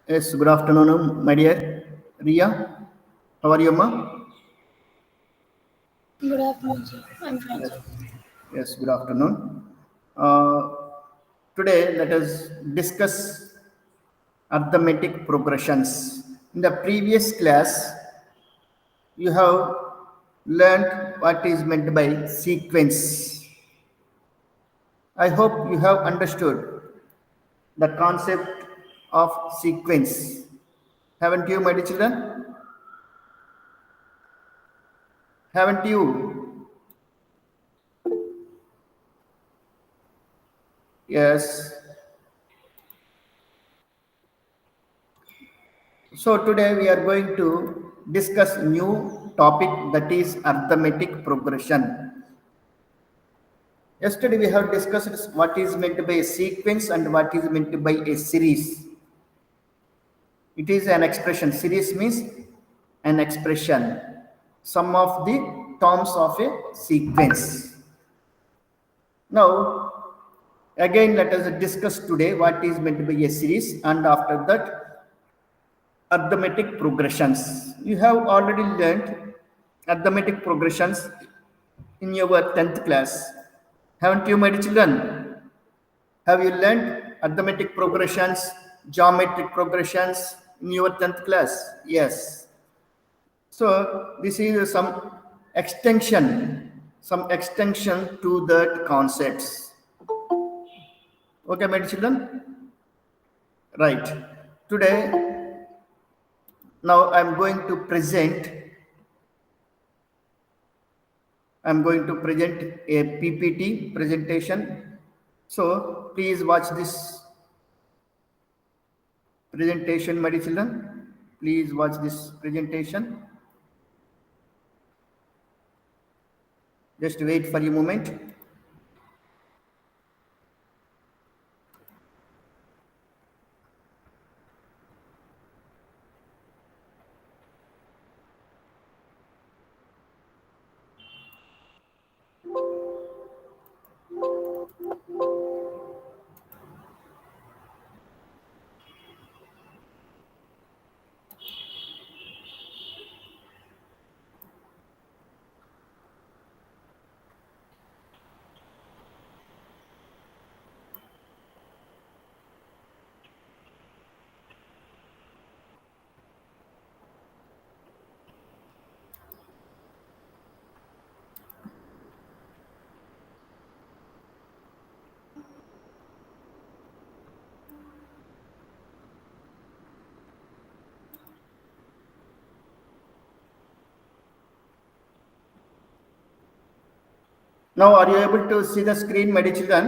Yes, good afternoon, my dear Ria. How are you, ma? Good afternoon, sir. I'm fine, Yes, sir. yes, good afternoon. Uh, Today, let us discuss arithmetic progressions. In the previous class, you have learned what is meant by sequence. I hope you have understood the concept of sequence. Haven't you, my dear children? Haven't you? Yes. So today we are going to discuss new topic, that is arithmetic progression. Yesterday we have discussed what is meant by a sequence and what is meant by a series. It is an expression. Series means an expression. Some of the terms of a sequence. Now again let us discuss today what is meant by a series, and after that arithmetic progressions. You have already learned arithmetic progressions in your 10th class. Haven't you, my dear children? Have you learned arithmetic progressions, geometric progressions in your 10th class? Yes. So this is some extension to that concepts. Okay, my dear children? Right. Today, now I'm going to present a PPT presentation. So please watch this presentation, my dear children. Please watch this presentation. Just wait for a moment. Now, are you able to see the screen, my dear children?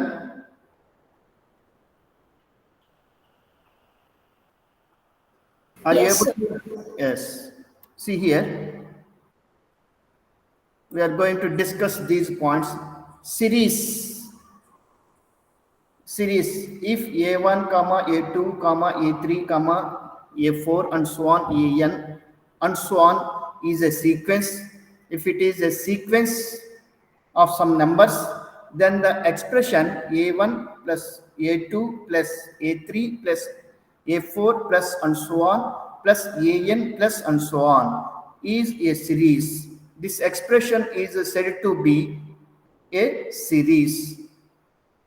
Are you Yes, able sir. to? Yes. See here, we are going to discuss these points. Series. Series. If A1, comma A2, comma A3, comma A4, and so on, AN, and so on is a sequence. If it is a sequence of some numbers, then the expression A1 plus A2 plus A3 plus A4 plus and so on plus AN plus and so on is a series. This expression is said to be a series.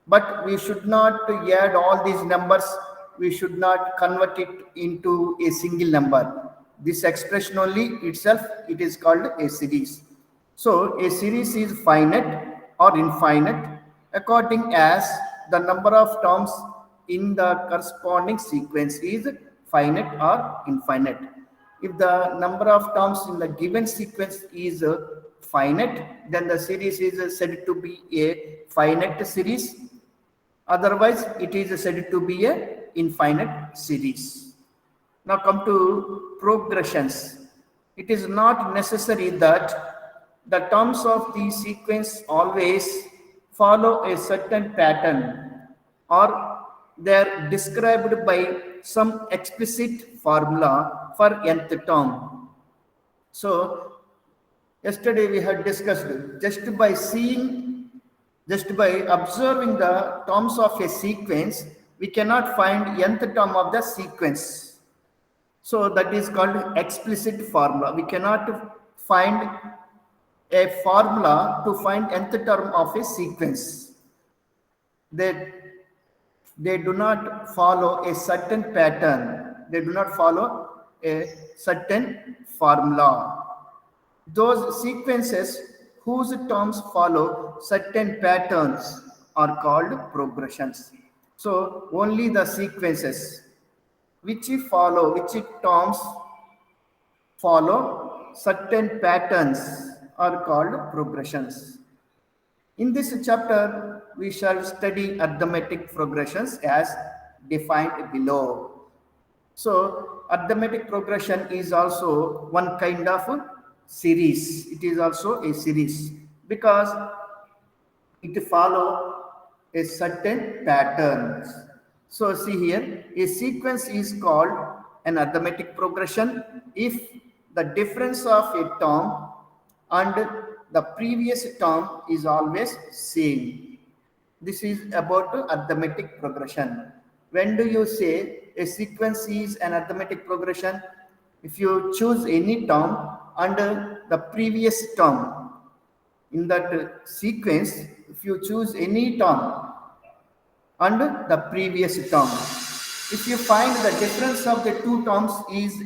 But we should not add all these numbers. We should not convert it into a single number. This expression only itself, it is called a series. So a series is finite or infinite according as the number of terms in the corresponding sequence is finite or infinite. If the number of terms in the given sequence is finite, then the series is said to be a finite series. Otherwise, it is said to be a infinite series. Now come to progressions. It is not necessary that the terms of the sequence always follow a certain pattern, or they are described by some explicit formula for nth term. So yesterday we had discussed just by observing the terms of a sequence, we cannot find nth term of the sequence. So that is called explicit formula. We cannot find a formula to find nth term of a sequence. They do not follow a certain pattern. They do not follow a certain formula. Those sequences whose terms follow certain patterns are called progressions. So only the sequences which terms follow certain patterns are called progressions. In this chapter, we shall study arithmetic progressions as defined below. So, arithmetic progression is also one kind of series. It is also a series because it follows a certain patterns. So, see here, a sequence is called an arithmetic progression if the difference of a term and the previous term is always same. This is about arithmetic progression. When do you say a sequence is an arithmetic progression? If you choose any term and the previous term in that sequence, if you choose any term and the previous term, if you find the difference of the two terms is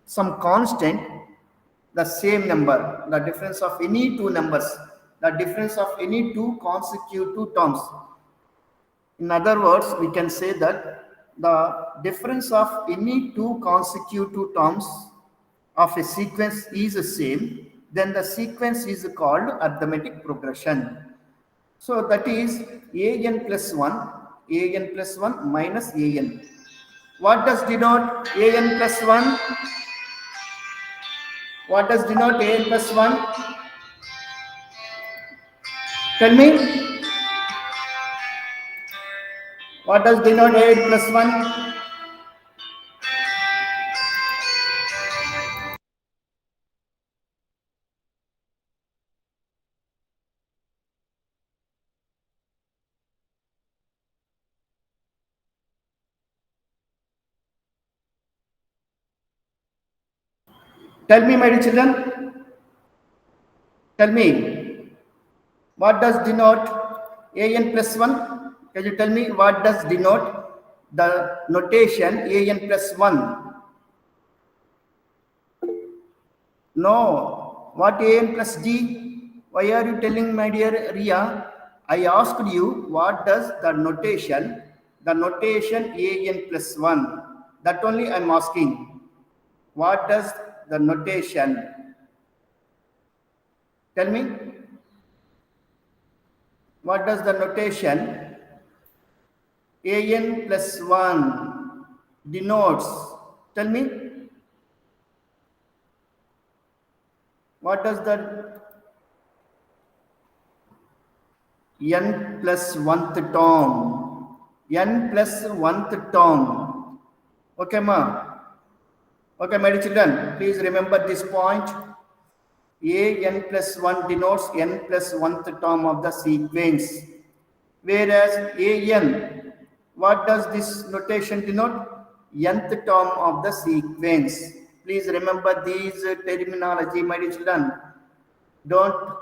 some constant, the same number, the difference of any two numbers, the difference of any two consecutive terms. In other words, we can say that the difference of any two consecutive terms of a sequence is the same, then the sequence is called arithmetic progression. So that is an plus 1 minus an. What does denote an plus 1? What does denote an plus 1? Tell me. What does denote an plus 1? Tell me, my dear children. Tell me. What does denote an plus 1? Can you tell me what does denote the notation an plus 1? No. What an plus d? Why are you telling, my dear Ria? I asked you what does the notation an plus 1. That only I am asking. What does the notation? Tell me. What does the notation an plus 1 denotes? Tell me. What does the n plus 1th term? N plus 1th term. Okay, ma? Okay, my dear children, please remember this point. An plus 1 denotes n plus 1th term of the sequence. Whereas an, what does this notation denote? Nth term of the sequence. Please remember these terminology, my dear children. Don't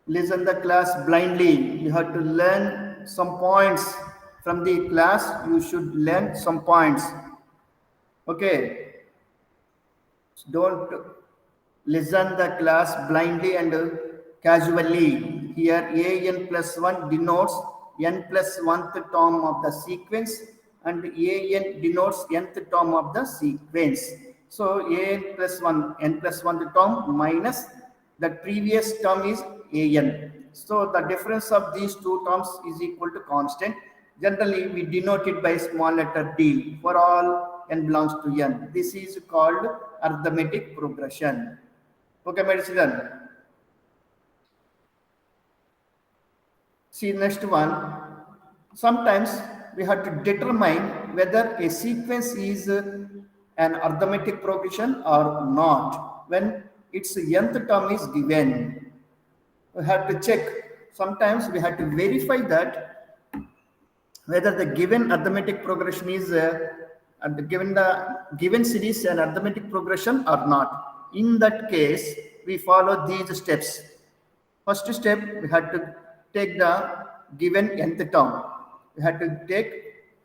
listen the class blindly. You have to learn some points from the class. You should learn some points. Okay. Don't listen the class blindly and casually. Here an plus 1 denotes n plus 1th term of the sequence and an denotes nth term of the sequence. So an plus 1, n plus 1th term minus the previous term is an. So the difference of these two terms is equal to constant. Generally, we denote it by small letter d for all n belongs to n. This is called arithmetic progression. Okay, my children. See next one. Sometimes we have to determine whether a sequence is an arithmetic progression or not when its nth term is given. We have to check. Sometimes we have to verify that whether the given arithmetic progression is given the given series an arithmetic progression or not. In that case, we follow these steps. First step, we had to take the given nth term. We had to take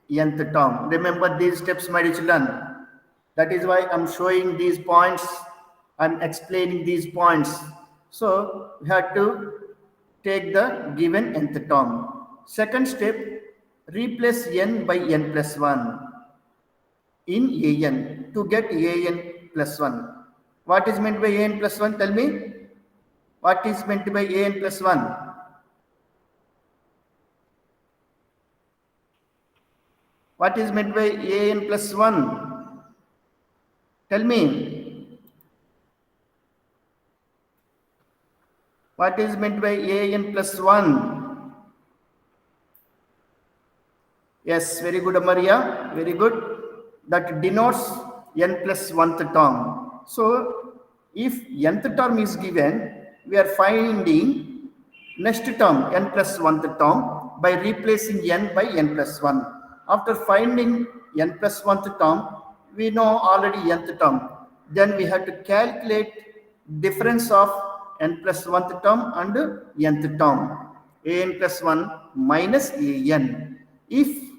nth term. Remember these steps, my dear children. That is why I'm showing these points. I'm explaining these points. So we had to take the given nth term. Second step, replace n by n plus 1 in an to get an plus 1. What is meant by an plus 1? Tell me. What is meant by an plus 1? What is meant by an plus 1? Tell me. What is meant by an plus 1? Yes, very good, Maria. Very good. That denotes n plus 1th term. So, if nth term is given, we are finding next term n plus 1th term by replacing n by n plus 1. After finding n plus 1th term, we know already nth term. Then we have to calculate difference of n plus 1th term and nth term. An plus 1 minus an. If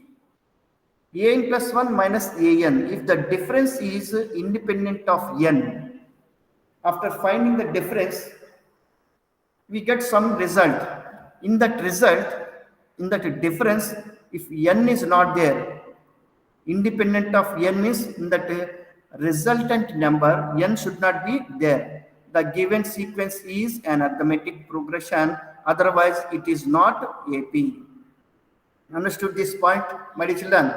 an plus 1 minus an, if the difference is independent of n, after finding the difference, we get some result. In that result, in that difference, if n is not there, independent of n is in that resultant number, n should not be there. The given sequence is an arithmetic progression, otherwise it is not AP. Understood this point, my dear children?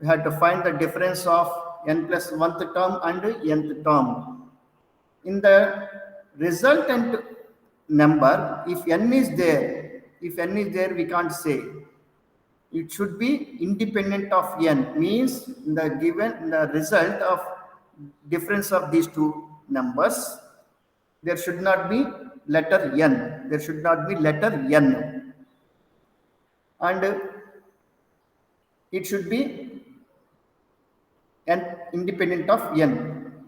We had to find the difference of n plus 1th term and nth term. In the resultant number, if n is there, we can't say. It should be independent of n, means the result of difference of these two numbers, there should not be letter n. There should not be letter n. And it should be independent of n.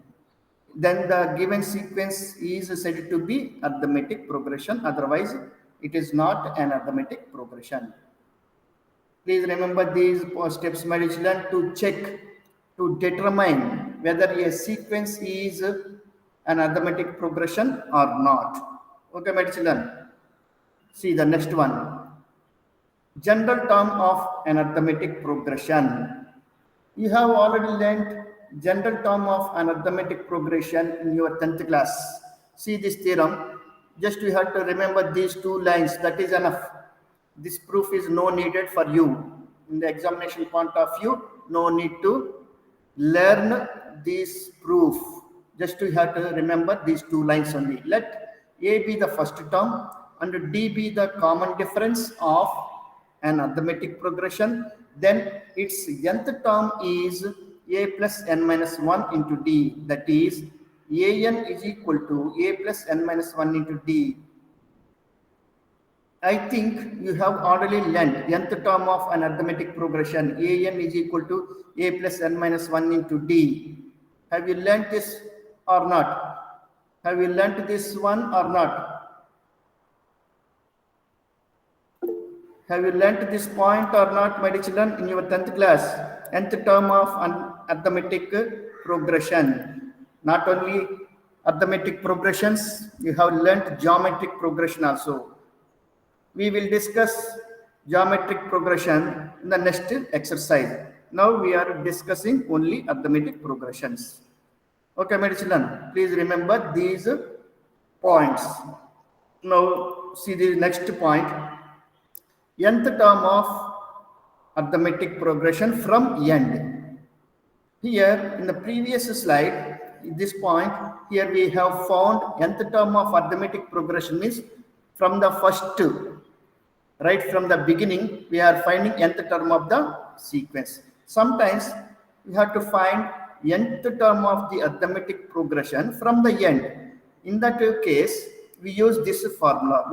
Then the given sequence is said to be arithmetic progression, otherwise it is not an arithmetic progression. Please remember these steps, my children, to check, to determine whether a sequence is an arithmetic progression or not. Okay, my children. See the next one. General term of an arithmetic progression. You have already learned general term of an arithmetic progression in your 10th class. See this theorem. Just you have to remember these two lines. That is enough. This proof is no needed for you. In the examination point of view, no need to learn this proof. Just you have to remember these two lines only. Let A be the first term and D be the common difference of an arithmetic progression. Then its nth term is a plus n minus 1 into d. That is, an is equal to a plus n minus 1 into d. I think you have already learned nth term of an arithmetic progression. An is equal to a plus n minus 1 into d. Have you learned this or not? Have you learned this one or not? Have you learnt this point or not, my dear children, in your 10th class? Nth term of an arithmetic progression. Not only arithmetic progressions, you have learnt geometric progression also. We will discuss geometric progression in the next exercise. Now we are discussing only arithmetic progressions. Okay, my dear children, please remember these points. Now see the next point. Nth term of arithmetic progression from end. Here in the previous slide, this point, here we have found nth term of arithmetic progression is from the first, right from the beginning, we are finding nth term of the sequence. Sometimes we have to find nth term of the arithmetic progression from the end. In that case, we use this formula.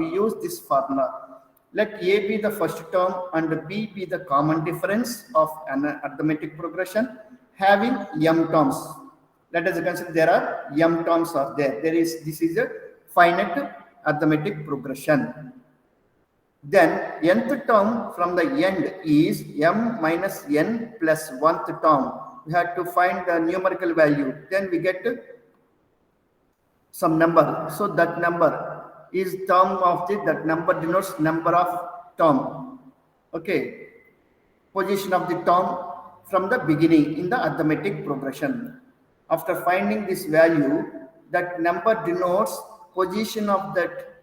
Let A be the first term and B be the common difference of an arithmetic progression having m terms. Let us consider there are m terms are there. This is a finite arithmetic progression. Then nth term from the end is m minus n plus 1th term. We have to find the numerical value. Then we get some number. So that number is term of that number denotes number of term. Okay. Position of the term from the beginning in the arithmetic progression. After finding this value, that number denotes position of that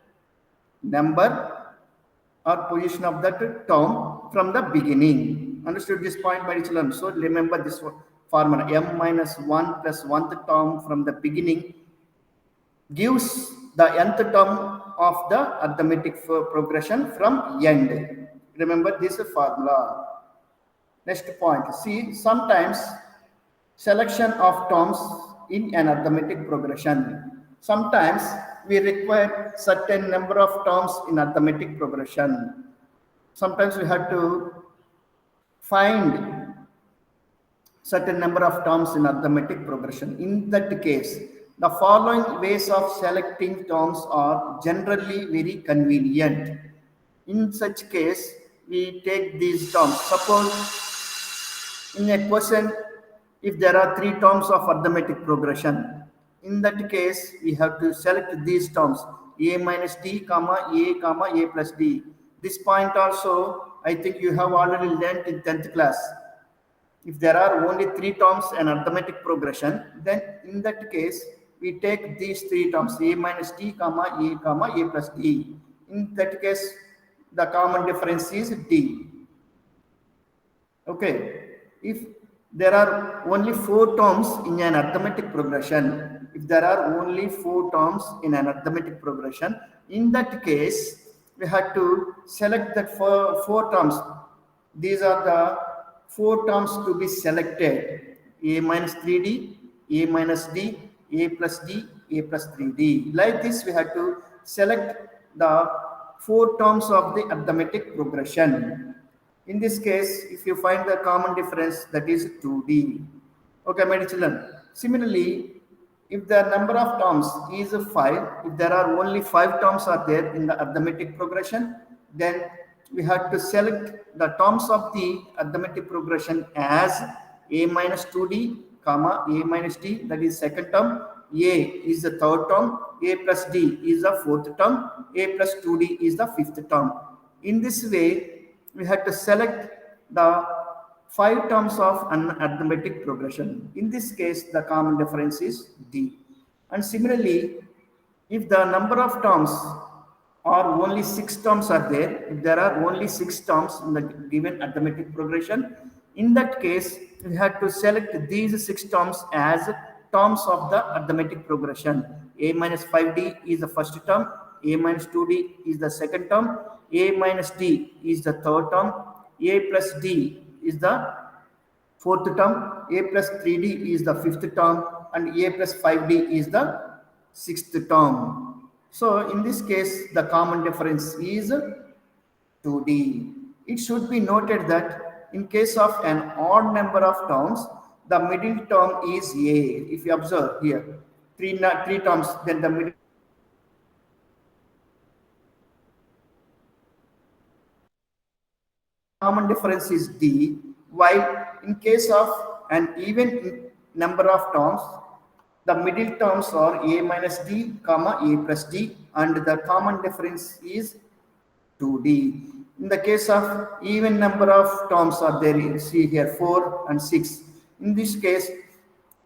number or position of that term from the beginning. Understood this point, my children? So remember this formula, m minus 1 plus 1th term from the beginning gives the nth term of the arithmetic progression from end. Remember this formula. Next point, see, sometimes selection of terms in an arithmetic progression. Sometimes we require certain number of terms in arithmetic progression. Sometimes we have to find certain number of terms in arithmetic progression. In that case, the following ways of selecting terms are generally very convenient. In such case, we take these terms. Suppose in a question, if there are 3 terms of arithmetic progression, in that case, we have to select these terms, a minus d, comma, a plus d. This point also, I think you have already learnt in 10th class. If there are only 3 terms in arithmetic progression, then in that case, we take these 3 terms, a minus d, comma, a plus d. In that case, the common difference is d. Okay. If there are only 4 terms in an arithmetic progression, in that case, we have to select that 4 terms. These are the 4 terms to be selected: a minus 3d, a minus d, a plus d, a plus 3d. Like this, we have to select the 4 terms of the arithmetic progression. In this case, if you find the common difference, that is 2d. Okay, my dear children. Similarly, if the number of terms is 5, if there are only 5 terms are there in the arithmetic progression, then we have to select the terms of the arithmetic progression as a minus 2d, comma, a minus d, that is second term, a is the third term, a plus d is the fourth term, a plus 2d is the fifth term. In this way, we have to select the 5 terms of an arithmetic progression. In this case, the common difference is d. And similarly, if the number of terms or only 6 terms are there, if there are only 6 terms in the given arithmetic progression, in that case, we have to select these 6 terms as terms of the arithmetic progression. A minus 5d is the first term, a minus 2d is the second term, a minus d is the third term, a plus d is the fourth term, a plus 3d is the fifth term, and a plus 5d is the sixth term. So in this case, the common difference is 2d. It should be noted that in case of an odd number of terms, the middle term is a. If you observe here, three terms, then the middle common difference is d, while in case of an even number of terms, the middle terms are a minus d, comma, a plus d, and the common difference is 2d. In the case of even number of terms are there, you see here 4 and 6. In this case,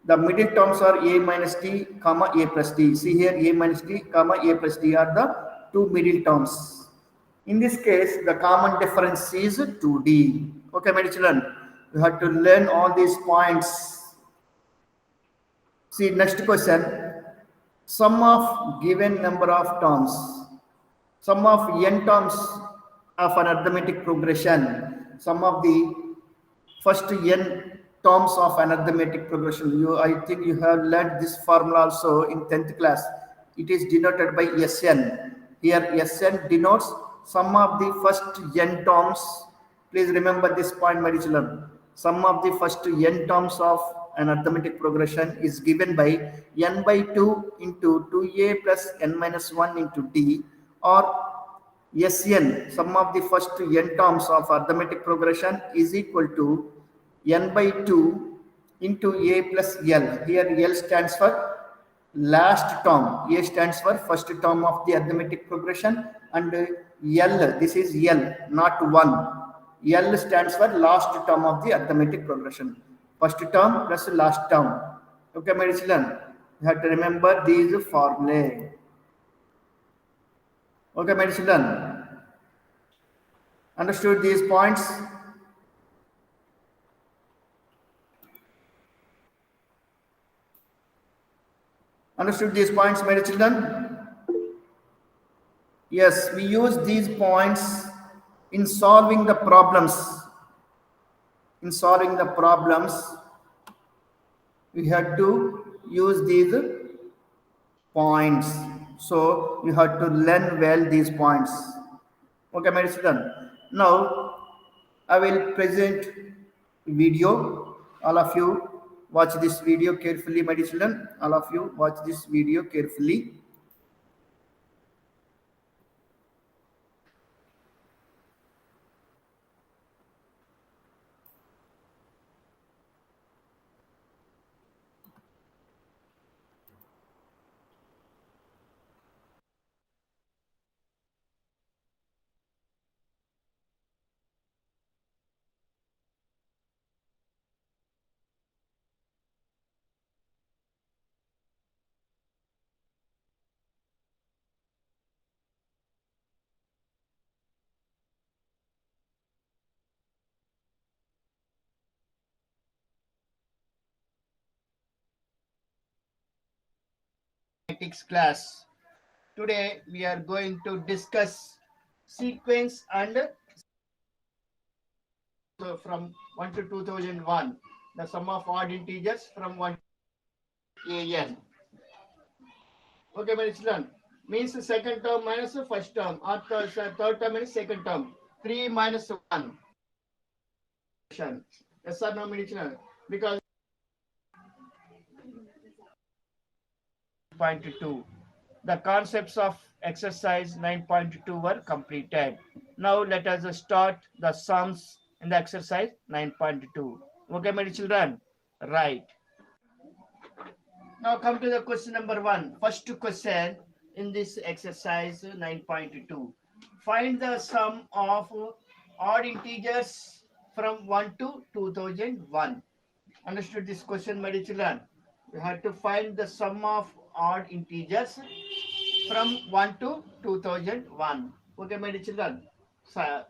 the middle terms are a minus d, comma, a plus d. See here, a minus d, comma, a plus d are the 2 middle terms. In this case, the common difference is 2d. Okay, my children, you have to learn all these points. See, next question. Sum of given number of terms. Sum of n terms of an arithmetic progression. Sum of the first n terms of an arithmetic progression. I think you have learned this formula also in 10th class. It is denoted by Sn. Here Sn denotes sum of the first n terms, please remember this point, my children. Sum of the first n terms of an arithmetic progression is given by n by 2 into 2a plus n minus 1 into d, or Sn, sum of the first n terms of arithmetic progression is equal to n by 2 into a plus l. Here l stands for last term, a stands for first term of the arithmetic progression, and l, this is l, not 1. L stands for last term of the arithmetic progression. First term plus last term. Okay, my children, you have to remember these formulae. Okay, my children, understood these points? Understood these points, my children? Yes, we use these points in solving the problems. In solving the problems, we have to use these points. So you have to learn well these points. Okay, my children. Now I will present video. All of you watch this video carefully, my children. All of you watch this video carefully. Mathematics class. Today we are going to discuss sequence and from 1 to 2001, the sum of odd integers from 1 to an. Okay, my children, means the second term minus the first term, or third term minus second term. 3 minus 1. Yes or no, my children? Because 9.2. The concepts of exercise 9.2 were completed. Now let us start the sums in the exercise 9.2. Okay, my children? Right. Now come to the question number 1. First question in this exercise 9.2. Find the sum of odd integers from 1 to 2001. Understood this question, my children? We have to find the sum of odd integers from 1 to 2001. Okay, my children? So,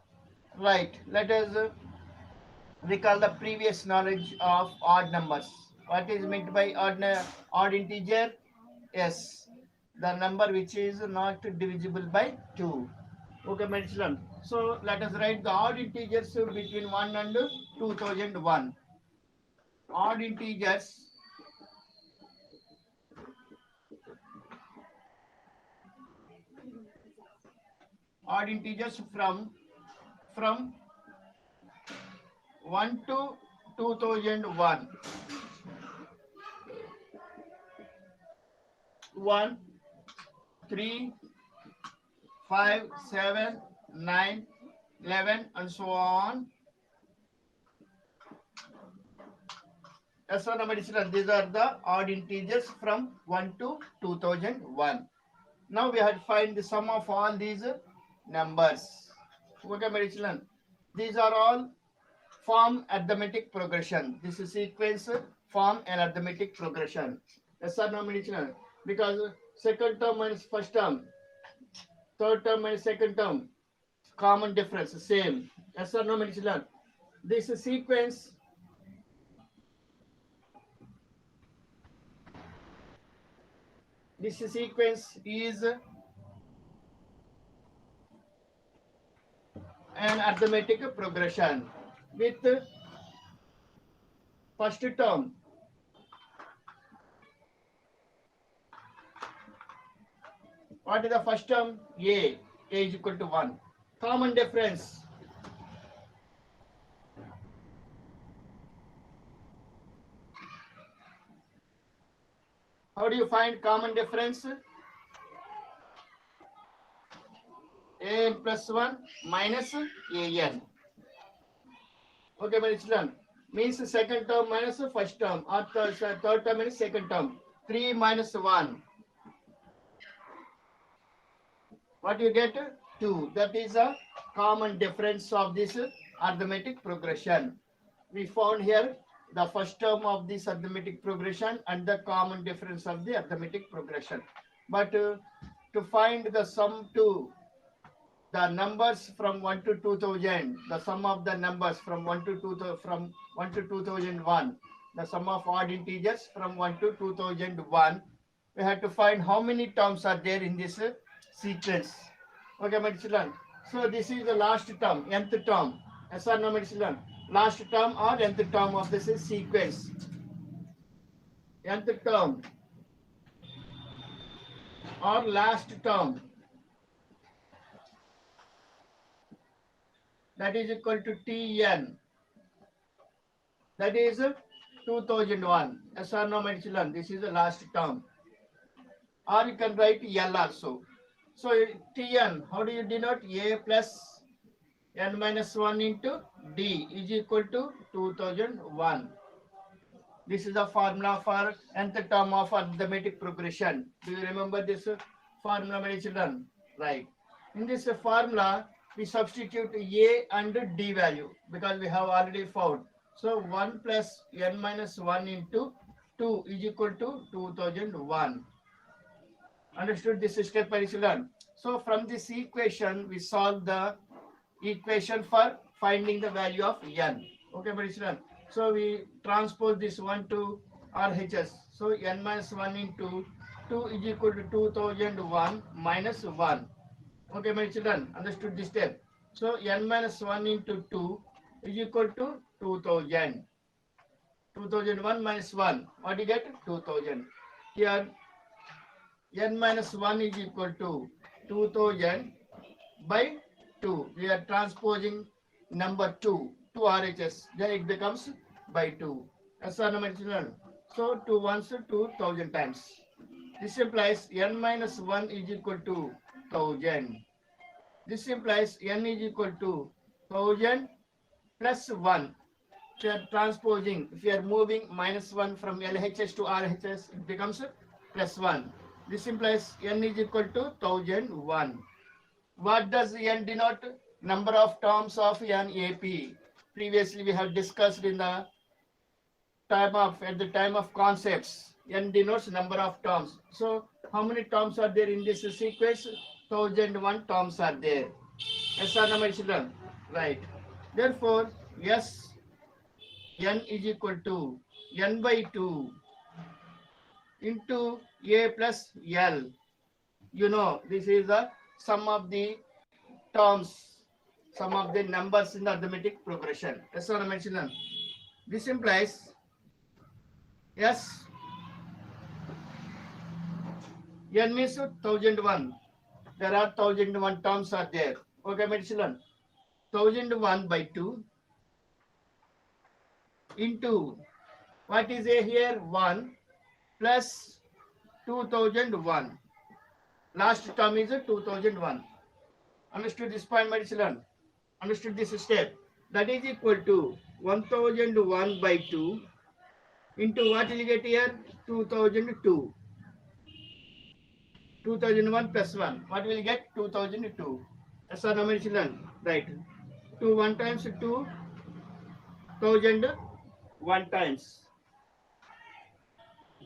right. Let us recall the previous knowledge of odd numbers. What is meant by odd integer? Yes, the number which is not divisible by 2. Okay, my children. So let us write the odd integers between 1 and 2001. Odd integers from 1 to 2001. 1, 3, 5, 7, 9, 11, and so on. Yes or no, my children? These are the odd integers from 1 to 2001. Now we have to find the sum of all these numbers. Okay, my children? These are all form arithmetic progression. This is sequence form an arithmetic progression. Yes or no, my children? Because second term minus first term, third term minus second term, common difference, same. Yes or no, my children? This sequence is an arithmetic progression with first term what is the first term? A is equal to 1. common difference. How do you find common difference? A plus 1 minus an. Okay, my children. Means the second term minus the first term, or third term minus second term. 3 minus 1. What you get? 2. That is a common difference of this arithmetic progression. We found here the first term of this arithmetic progression and the common difference of the arithmetic progression. But to find the sum to the numbers from 1 to 2000, the sum of the numbers from 1 to 2001, the sum of odd integers from 1 to 2001, we have to find how many terms are there in this sequence. Okay, my children. So this is the last term, nth term. Yes or no, my children? Last term or nth term of this sequence. Nth term or last term. That is equal to Tn. That is 2001. Yes or no, my children? This is the last term. Or you can write L also. So Tn, how do you denote? A plus n minus 1 into D is equal to 2001. This is the formula for nth term of arithmetic progression. Do you remember this formula, my children? Right. In this formula, we substitute A and D value because we have already found. So 1 plus n minus 1 into 2 is equal to 2001. Understood this step, my children? So from this equation, we solve the equation for finding the value of n. Okay, my children? So we transpose this 1 to RHS. So n minus 1 into 2 is equal to 2001 minus 1. Okay, my children, understood this step. So n minus 1 into 2 is equal to 2000. 2001 minus 1. What do you get? 2000. Here, n minus 1 is equal to 2000 by 2. We are transposing number 2 to RHS. Then it becomes by 2. Yes or no, my children? So 2 once 2000 times. This implies n minus 1 is equal to 1000. This implies n is equal to 1000 plus 1. If you are transposing, if you are moving minus 1 from LHS to RHS, it becomes plus 1. This implies n is equal to 1001. What does n denote? Number of terms of an AP. Previously we have discussed in the at the time of concepts. N denotes number of terms. So how many terms are there in this sequence? 1001 terms are there. Yes or no, my children? Right. Therefore, yes, n is equal to n by 2 into a plus l. You know, this is the sum of the terms, sum of the numbers in the arithmetic progression. Yes or no, my children? This implies, yes, n means 1001. There are 1001 terms are there. Okay, my children. 1001 by 2 into, what is a here? 1 plus 2001. Last term is 2001. Understood this point, my children? Understood this step? That is equal to 1001 by 2 into what will you get here? 2002. 2001 plus 1. What will you get? 2002. Yes or no, my children? Right. 2 1 times 2, 1001 times.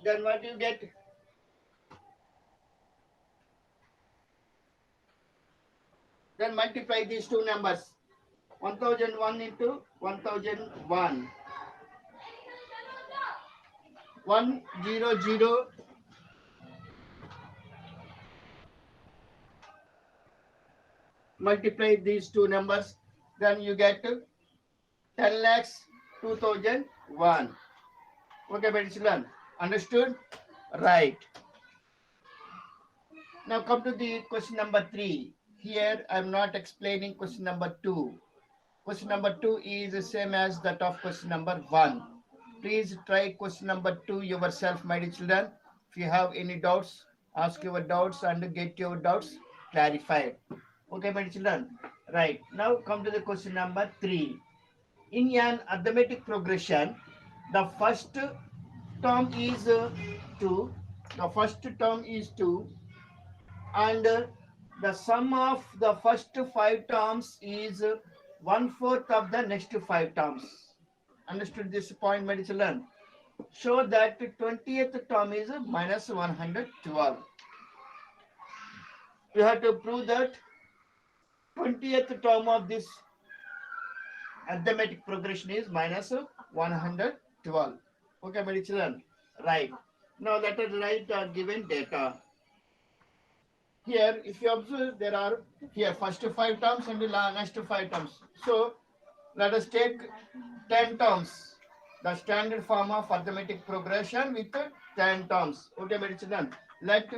Then what do you get? Then multiply these two numbers. 1001 into 1001. 100. Multiply these two numbers. Then you get 10 lakhs 2001. Okay, my children. Understood? Right. Now come to the question number 3. here I'm not explaining question number 2. Question number 2 is the same as that of question number 1. Please try question number 2 yourself, my dear children. If you have any doubts, ask your doubts and get your doubts clarified. Okay, my dear children. Right. Now come to the question number 3. In an arithmetic progression, the first term is 2. The first term is 2, and the sum of the first 5 terms is 1/4 of the next 5 terms. Understood this point, my children? Show that 20th term is minus 112. You have to prove that 20th term of this arithmetic progression is minus 112. Okay, my children? Right. Now let us write the given data. Here, if you observe, there are here first 5 terms and the next 5 terms. So let us take 10 terms, the standard form of arithmetic progression with 10 terms. Okay, my children. Let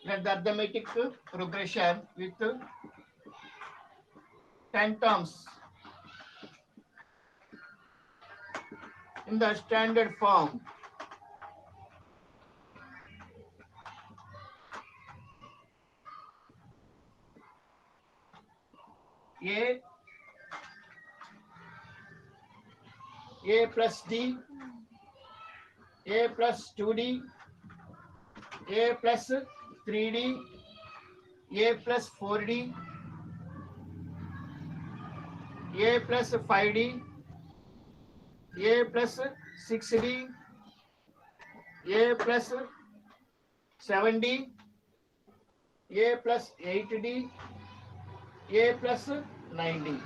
the arithmetic progression with 10 terms in the standard form. A plus D, A plus 2D, A plus 3D, A plus 4D, A plus 5D, A plus 6D, A plus 7D, A plus 8D, A plus 9D.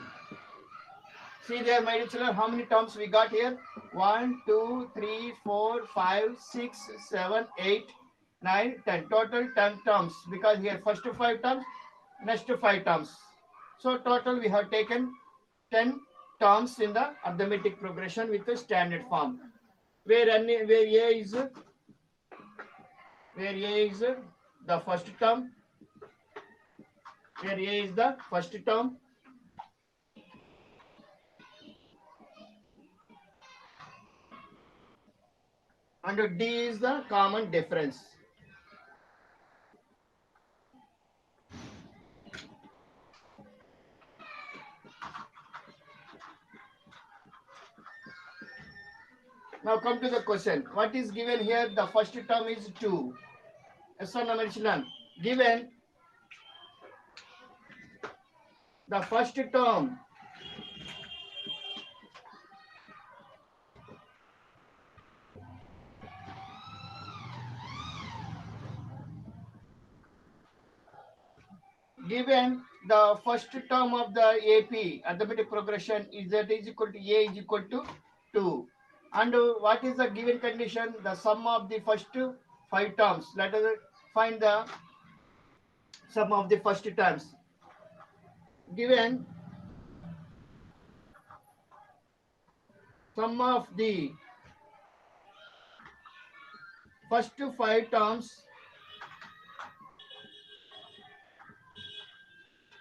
See there, my dear children, how many terms we got here? 1, 2, 3, 4, 5, 6, 7, 8, 9, 10. Total 10 terms, because here first 5 terms, next 5 terms. So total we have taken 10 terms in the arithmetic progression with the standard form. Where A is the first term. Where A is the first term. And D is the common difference. Now come to the question. What is given here? The first term is 2. Yes or no, my children? Given the first term of the AP arithmetic progression is that is equal to A is equal to 2. And what is the given condition? The sum of the first 5 terms. Let us find the sum of the first terms. Given sum of the first 5 terms,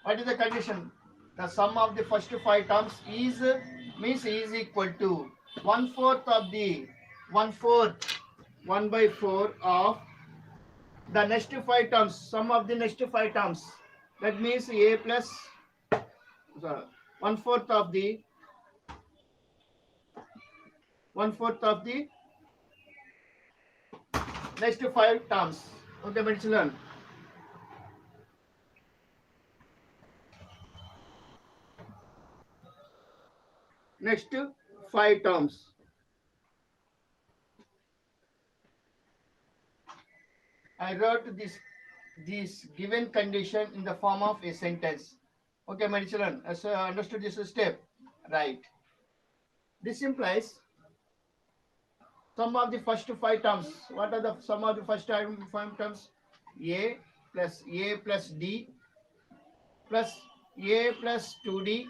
what is the condition? The sum of the first 5 terms is equal to 1/4 of the 1/4 of the next 5 terms. Sum of the next 5 terms. That means A plus 1/4 of the 1/4 of the next 5 terms. Okay, my children. Next 5 terms. I wrote this given condition in the form of a sentence. Okay, my children, so understood this step, right? This implies sum of the first 5 terms. What are the sum of the first 5 terms? A plus D plus A plus 2D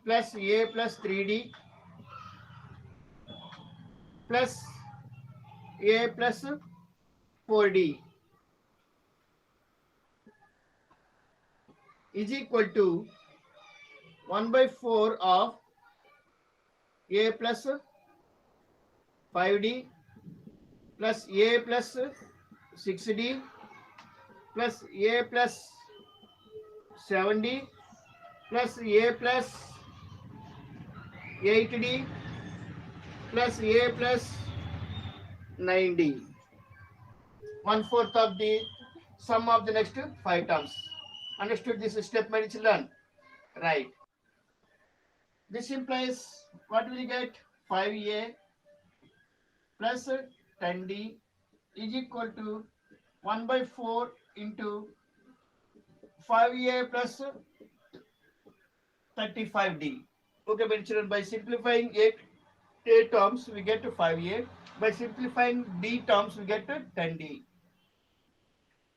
plus A plus 3D plus A plus 4D is equal to 1 by 4 of A plus 5D plus A plus 6D plus A plus 7D plus A plus 8D plus A plus 9D. 1/4 of the sum of the next 5 terms. Understood this step, my children? Right. This implies what will you get? 5A plus 10D is equal to 1 by 4 into 5A plus 35D. Okay, my children, by simplifying A terms, we get to 5A. By simplifying D terms, we get to 10D.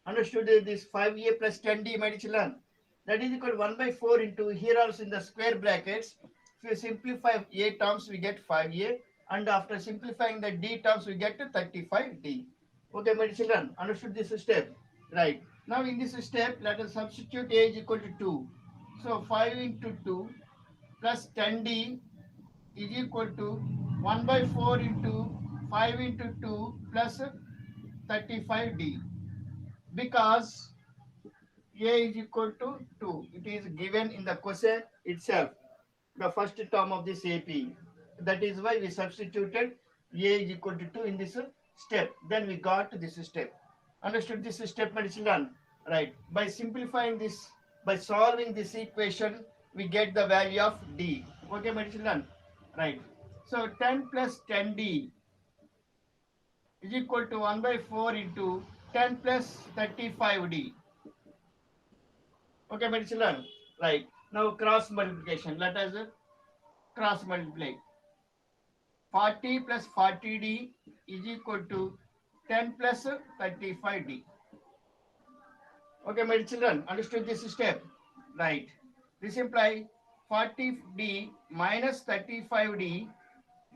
Understood this 5A plus 10D, my children? That is equal to 1 by 4 into, here also in the square brackets, if you simplify A terms, we get 5A. And after simplifying the D terms, we get to 35D. Okay, my children, understood this step? Right. Now in this step, let us substitute A is equal to 2. So 5 into 2 plus 10D is equal to 1 by 4 into 5 into 2 plus 35D. Because A is equal to 2. It is given in the question itself, the first term of this AP. That is why we substituted A is equal to 2 in this step. Then we got this step. Understood this step, my children? Right. By simplifying this, by solving this equation, we get the value of D. Okay, my children? Right. So 10 plus 10D is equal to 1 by 4 into 10 plus 35D. Okay, my children? Right. Now cross multiplication. Let us cross multiply. 40 plus 40D is equal to 10 plus 35D. Okay, my children, understood this step? Right. This implies 40D minus 35D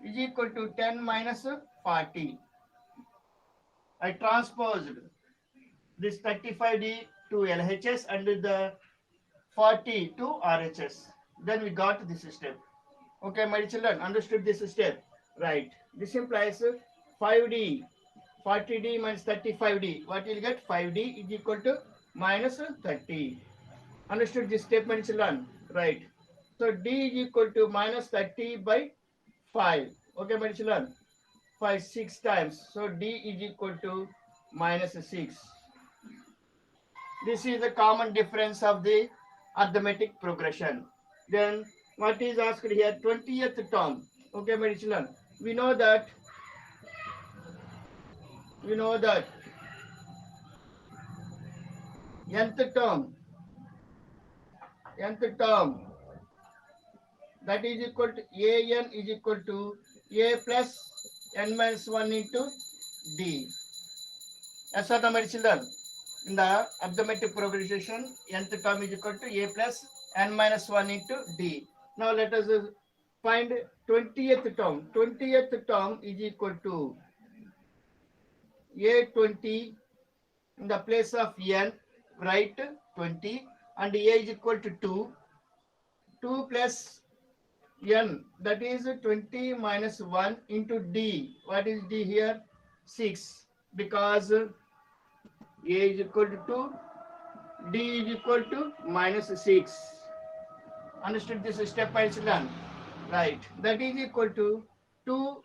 is equal to 10 minus 40. I transposed this 35D to LHS and the 40 to RHS. Then we got this step. Okay, my children, understood this step? Right. This implies 5D, 40D minus 35D. What will you get? 5D is equal to minus 30. Understood this step, my children? Right. So D is equal to minus 30 by 5. Okay, my children? 5, 6 times. So D is equal to minus 6. This is the common difference of the arithmetic progression. Then what is asked here? 20th term. Okay, my children? We know that nth term that is equal to an is equal to a plus n minus 1 into d. Yes or no, my children? In the arithmetic progression, nth term is equal to a plus n minus 1 into d. Now let us find 20th term. 20th term is equal to a20 in the place of n, write 20, and a is equal to 2. 2 plus n, that is 20 minus 1 into d. What is d here? 6. Because a is equal to 2, d is equal to minus 6. Understood this step, my children? Right. That is equal to 2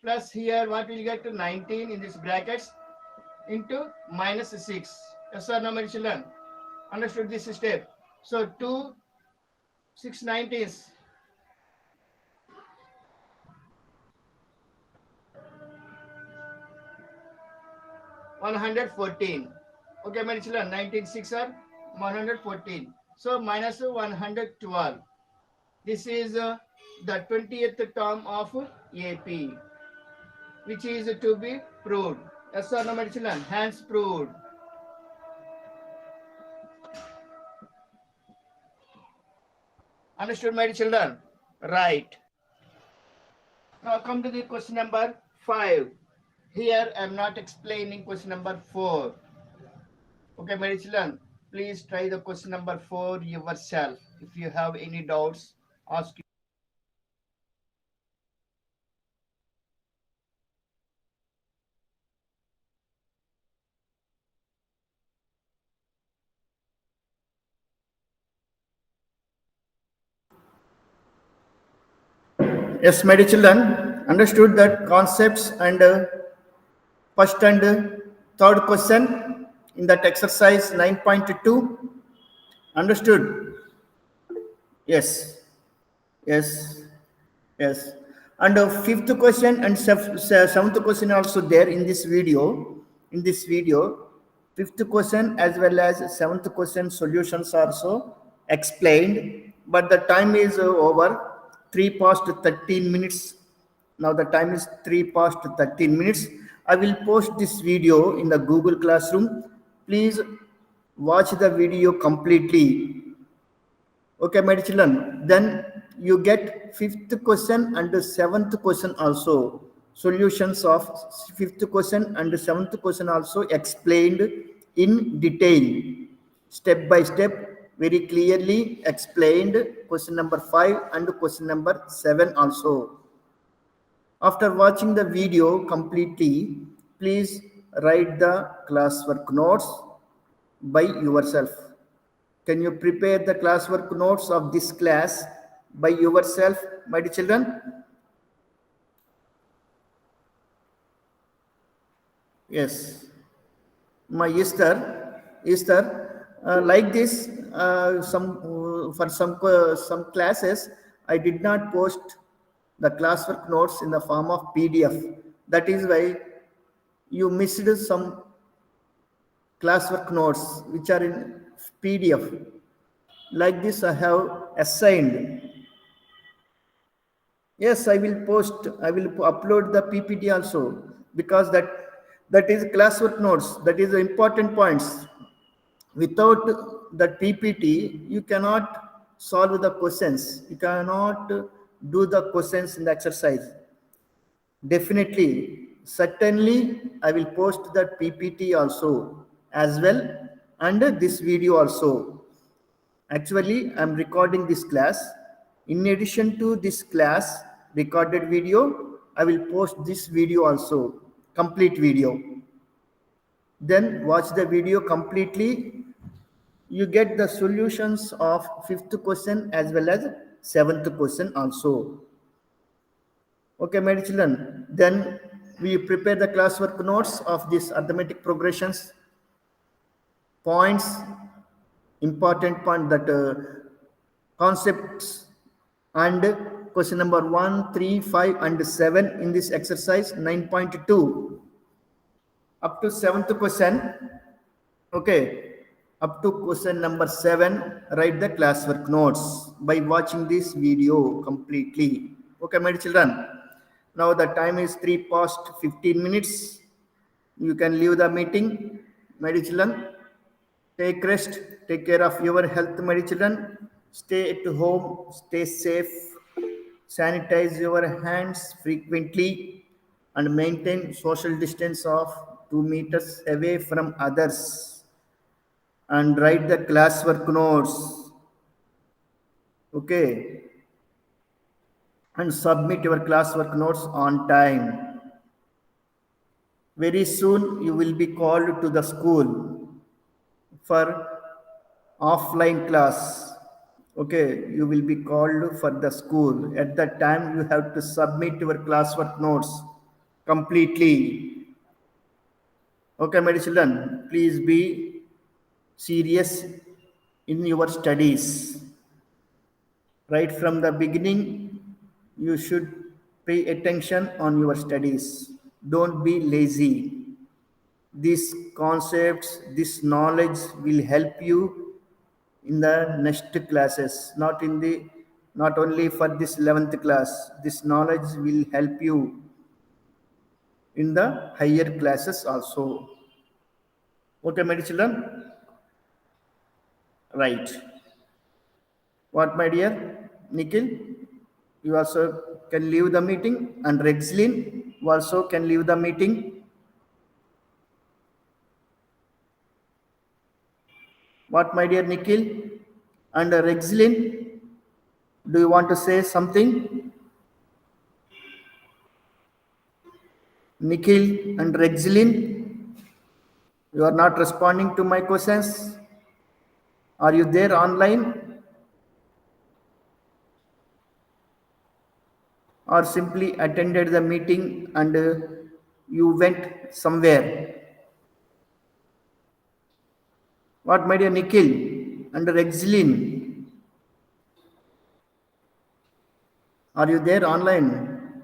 plus here, what will you get to 19 in this brackets into minus 6. Yes or no, my children? Understood this step? So 2, 6 19s. 114. Okay, my children, 19 6 are 114. So minus 112. This is the 20th term of AP, which is to be proved. Yes or no, my children? Hence proved. Understood, my children? Right. Now come to the question number 5. Here I am not explaining question number 4. Okay, my children, please try the question number 4 yourself. If you have any doubts, ask. Yes, my dear children, understood that concepts and first and third question in that exercise 9.2. Understood? Yes, yes, yes. And fifth question and seventh question also there in this video. In this video, fifth question as well as seventh question solutions also explained. But the time is over. 3 past 13 minutes. Now the time is 3 past 13 minutes. I will post this video in the Google Classroom. Please watch the video completely. Okay, my children. Then you get fifth question and the seventh question also. Solutions of fifth question and the seventh question also explained in detail, step by step, very clearly explained. Question number 5 and question number 7 also. After watching the video completely, please write the classwork notes by yourself. Can you prepare the classwork notes of this class by yourself, my dear children? Yes. My Esther, like this, for some classes, I did not post the classwork notes in the form of PDF. That is why you missed some classwork notes which are in PDF. Like this, I have assigned. Yes, I will post. I will upload the PPT also because that is classwork notes. That is the important points. Without that PPT, you cannot solve the questions. You cannot do the questions in the exercise. Definitely, certainly, I will post that PPT also as well and this video also. Actually, I'm recording this class. In addition to this class recorded video, I will post this video also, complete video. Then watch the video completely. You get the solutions of fifth question as well as seventh question also. Okay, my children. Then we prepare the classwork notes of this arithmetic progressions, points, important point that concepts and question number 1, 3, 5 and 7 in this exercise 9.2 up to 7th question. Okay, up to question number 7, write the classwork notes by watching this video completely. Okay, my children. Now the time is 3 past 15 minutes. You can leave the meeting, my children. Take rest, take care of your health, my children. Stay at home, stay safe, sanitize your hands frequently, and maintain social distance of 2 meters away from others. And write the classwork notes. Okay. And submit your classwork notes on time. Very soon you will be called to the school for offline class. Okay, you will be called for the school. At that time, you have to submit your classwork notes completely. Okay, my children, please be serious in your studies. Right from the beginning, you should pay attention on your studies. Don't be lazy. These concepts, this knowledge will help you in the next classes, not only for this 11th class. This knowledge will help you in the higher classes also. Okay, my children? Right. What, my dear? Nikhil, you also can leave the meeting, and Rexlin, you also can leave the meeting. What, my dear Nikhil? And Rexilin, do you want to say something? Nikhil and Rexilin, you are not responding to my questions. Are you there online? Or simply attended the meeting and you went somewhere? What, my dear Nikhil and Rexilin? Are you there online?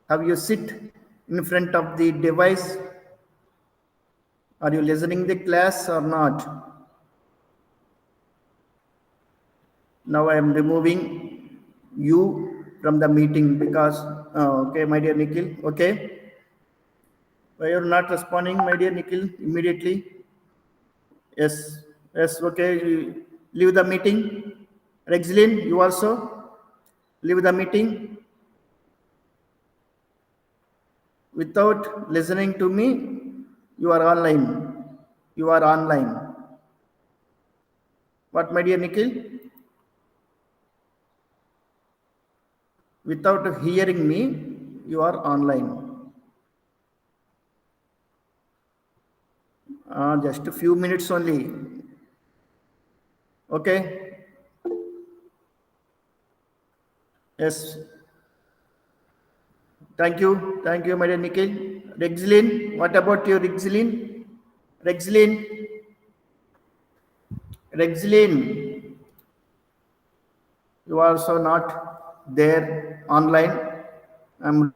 Have you sit in front of the device? Are you listening the class or not? Now I am removing you from the meeting because, okay, my dear Nikhil, okay. Why you are not responding, my dear Nikhil, immediately? Yes, yes, okay. You leave the meeting. Rexilin, you also leave the meeting without listening to me. You are online. You are online. What, my dear Nikhil? Without hearing me, you are online. Just a few minutes only. Okay. Yes. Thank you, my dear Nikhil. Rexilin, what about you, Rexilin? Rexilin, Rexilin, you are also not there online. I'm